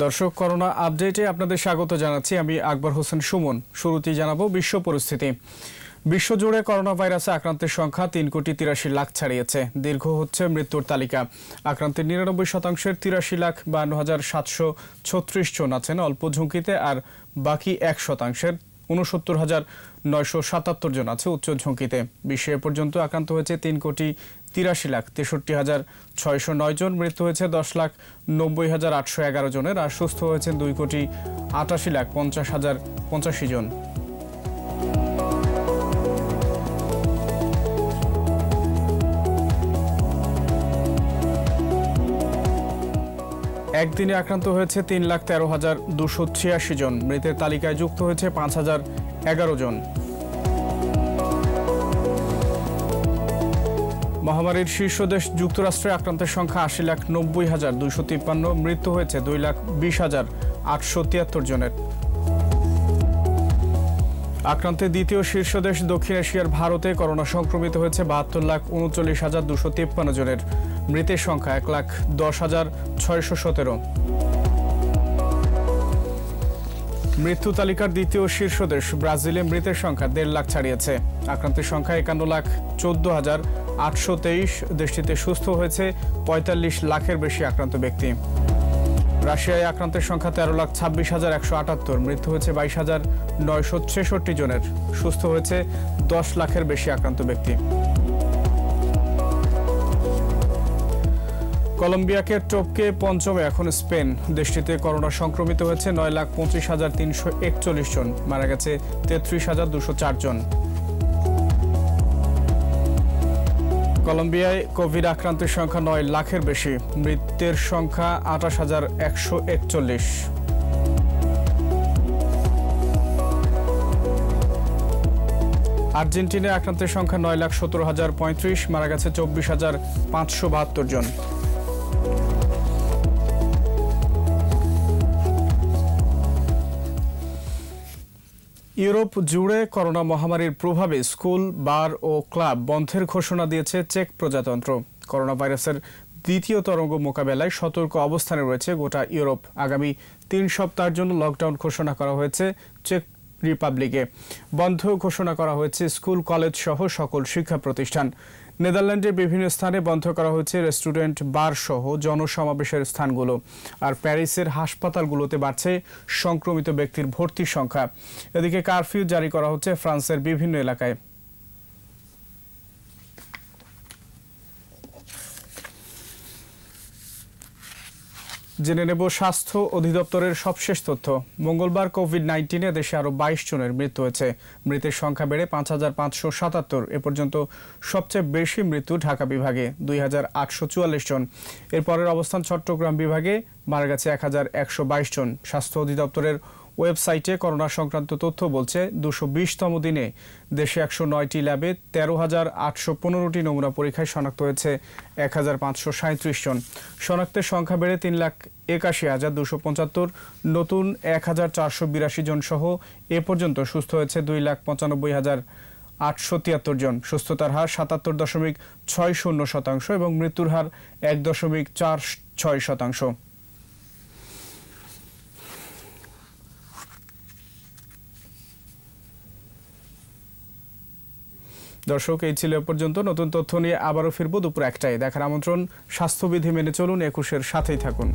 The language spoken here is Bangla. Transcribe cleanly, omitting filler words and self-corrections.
দর্শক, করোনা আপডেটে আপনাদের স্বাগত জানাচ্ছি। আমি আকবর হোসেন সুমন। শুরুতেই জানাবো বিশ্ব পরিস্থিতি। বিশ্বজুড়ে করোনা ভাইরাসে আক্রান্তের সংখ্যা 3,83,00,000 ছাড়িয়েছে। দীর্ঘ হচ্ছে মৃত্যুর তালিকা। আক্রান্তের 99%-এর 83,72,736 জন আছেন অল্প ঝুঁকিতে, আর বাকি 1%-এর 69,977 জন আছে উচ্চ ঝুঁকিতে। বিশ্বে এ পর্যন্ত আক্রান্ত হয়েছে 3,83,63,609 জন। মৃত্যু হয়েছে 10,90,811 জনের, আর সুস্থ হয়েছেন 2,88,50,085 জন। একদিনে আক্রান্ত হয়েছে 3,13,286 জন। মৃতের তালিকায় যুক্ত হয়েছে 5,011 জন। মহামারীর শীর্ষ দেশ যুক্তরাষ্ট্রে আক্রান্তের সংখ্যা 80,90,253। মৃত্যু হয়েছে 2,20,873 জনের। আক্রান্তের দ্বিতীয় শীর্ষ দেশ দক্ষিণ এশিয়ার ভারতে করোনা সংক্রমিত হয়েছে 72,39,253 জনের। মৃতের সংখ্যা 1,10,617। মৃত্যু তালিকার দ্বিতীয় শীর্ষ দেশ ব্রাজিলে মৃতের সংখ্যা 1.5 লাখ ছাড়িয়েছে। আক্রান্তের সংখ্যা 51,14,823। দেশটিতে সুস্থ হয়েছে 45 লাখের বেশি আক্রান্ত ব্যক্তি। রাশিয়ায় আক্রান্তের সংখ্যা 13,26,178। মৃত্যু হয়েছে 22,966 জনের। সুস্থ হয়েছে 10 লাখের বেশি আক্রান্ত ব্যক্তি। কলম্বিয়াকে টপকে পঞ্চমে এখন স্পেন। দেশটিতে করোনা সংক্রমিত হয়েছে 9,25,341 জন। মারা গেছে 33,204 জন। কলম্বিয়ায় কোভিড আক্রান্তের সংখ্যা 9 লাখের বেশি। মৃতের সংখ্যা 28,141। আর্জেন্টিনায় আক্রান্তের সংখ্যা 9,17,035। মারা গেছে 24,572 জন। ইউরোপ জুড়ে করোনা মহামারীর প্রভাবে স্কুল, বার ও ক্লাব বন্ধের ঘোষণা দিয়েছে চেক প্রজাতন্ত্র। করোনা ভাইরাসের দ্বিতীয় তরঙ্গ মোকাবেলায় সতর্ক অবস্থানে রয়েছে গোটা ইউরোপ। আগামী 3 সপ্তাহের জন্য লকডাউন ঘোষণা করা হয়েছে চেক রিপাবলিকে। বন্ধ ঘোষণা করা হয়েছে স্কুল, কলেজ সহ সকল শিক্ষা প্রতিষ্ঠান। নেদারল্যান্ডের বিভিন্ন স্থানে বন্ধ করা হয়েছে রেস্টুরেন্ট, বার সহ জনসমাবেশের স্থানগুলো। আর প্যারিসের হাসপাতালগুলোতে বাড়ছে সংক্রমিত ব্যক্তির ভর্তির সংখ্যা। এদিকে কারফিউ জারি করা হচ্ছে ফ্রান্সের বিভিন্ন এলাকায়। জেনে নেব স্বাস্থ্য অধিদপ্তরের সবশেষ তথ্য। মঙ্গলবার কোভিড-19 দেশে আরও 22 জনের মৃত্যু হয়েছে। মৃতের সংখ্যা বেড়ে 5,577। এ পর্যন্ত সবচেয়ে বেশি মৃত্যু ঢাকা বিভাগে 2,844 জন। এরপরের অবস্থান চট্টগ্রাম বিভাগে, মারা গেছে 1,122 জন। স্বাস্থ্য অধিদপ্তরের ওয়েবসাইটে করোনা সংক্রান্ত তথ্য বলছে 220তম দিনে দেশে 109টি ল্যাবে 13,815টি নমুনা পরীক্ষায় শনাক্ত হয়েছে 1,537 জন। শনাক্তের সংখ্যা বেড়ে 3,81,275। নতুন 1,482 জন সহ এ পর্যন্ত সুস্থ হয়েছে 2,95,873 জন। সুস্থতার হার 77.60% এবং মৃত্যুর হার 1.46%। দর্শক, এই ছিল পর্যন্ত। নতুন তথ্য নিয়ে আবারও ফিরবো দুপুর 1টায়। দেখার আমন্ত্রণ। স্বাস্থ্যবিধি মেনে চলুন, একুশের সাথেই থাকুন।